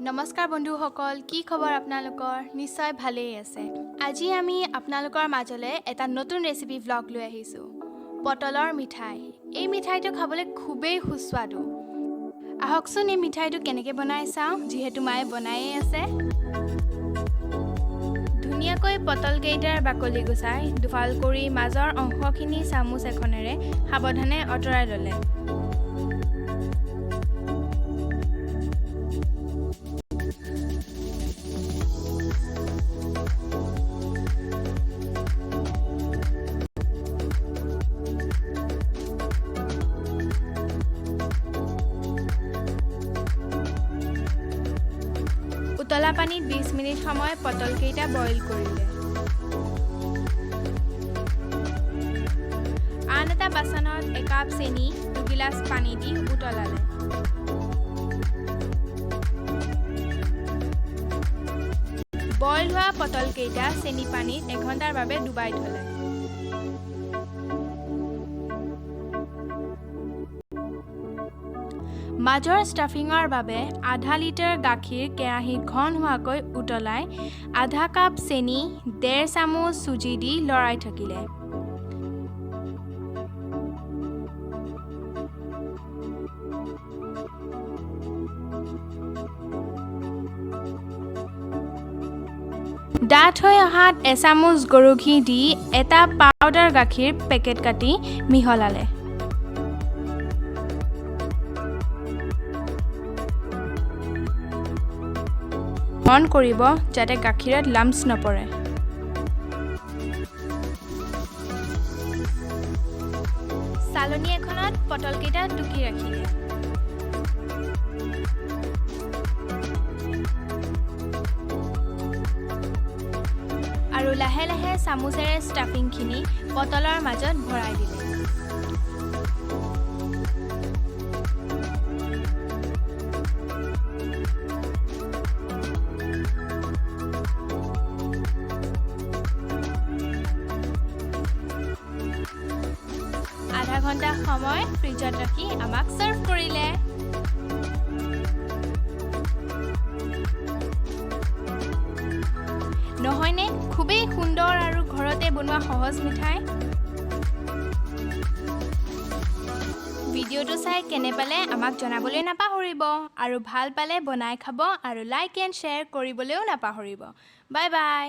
নমস্কাৰ বন্ধুসকল, কি খবৰ আপোনালোকৰ? নিশ্চয় ভালেই আছে। আজি আমি আপোনালোকৰ মাজলৈ এটা নতুন ৰেচিপি ভ্লগ লৈ আহিছোঁ। পটলৰ মিঠাই। এই মিঠাইটো খাবলৈ খুবেই সুস্বাদু। আহকচোন এই মিঠাইটো কেনেকৈ বনাই চাওঁ, যিহেতু মায়ে বনায়েই আছে। ধুনীয়াকৈ পটলকেইটাৰ বাকলি গুচাই দুফাল কৰি মাজৰ অংশখিনি চামুচ এখনেৰে সাৱধানে আঁতৰাই ল'লে। উতলা পানীত 20 মিনিট সময় পটলকেইটা বইল কৰিলে। আন এটা বাচনত 1 কাপ চেনি 2 গিলাচ পানী দি উতলালে। বইল হোৱা পটলকেইটা চেনি পানীত 1 ঘণ্টাৰ বাবে ডুবাই থলে। মাজৰ ষ্টাফিঙৰ বাবে আধা লিটাৰ গাখীৰ কেৰাহীত ঘন হোৱাকৈ উতলাই আধা কাপ চেনি 1.5 চামুচ চুজি দি লৰাই থাকিলে। ডাঠ হৈ অহাত 1 চামুচ গৰু ঘি দি এটা পাউডাৰ গাখীৰ পেকেট কাটি মিহলালে। মন কৰিব যাতে গাখীৰত লাম্পছ নপৰে। চালনী এখনত পটলকেইটা টুকি ৰাখিলে। আৰু লাহে লাহে চামুচেৰে ষ্টাফিংখিনি পটলৰ মাজত ভৰাই দিলে। আধা ঘণ্টা সময় ফ্ৰিজত ৰাখি আমাক সাৰ্ভ কৰিলে। নহয়নে? খুবেই সুন্দৰ আৰু ঘৰতে বনোৱা সহজ মিঠাই। ভিডিঅ'টো চাই কেনে পালে আমাক জনাবলৈ নাপাহৰিব, আৰু ভাল পালে বনাই খাব আৰু লাইক এণ্ড শ্বেয়াৰ কৰিবলৈও নাপাহৰিব। Bye bye.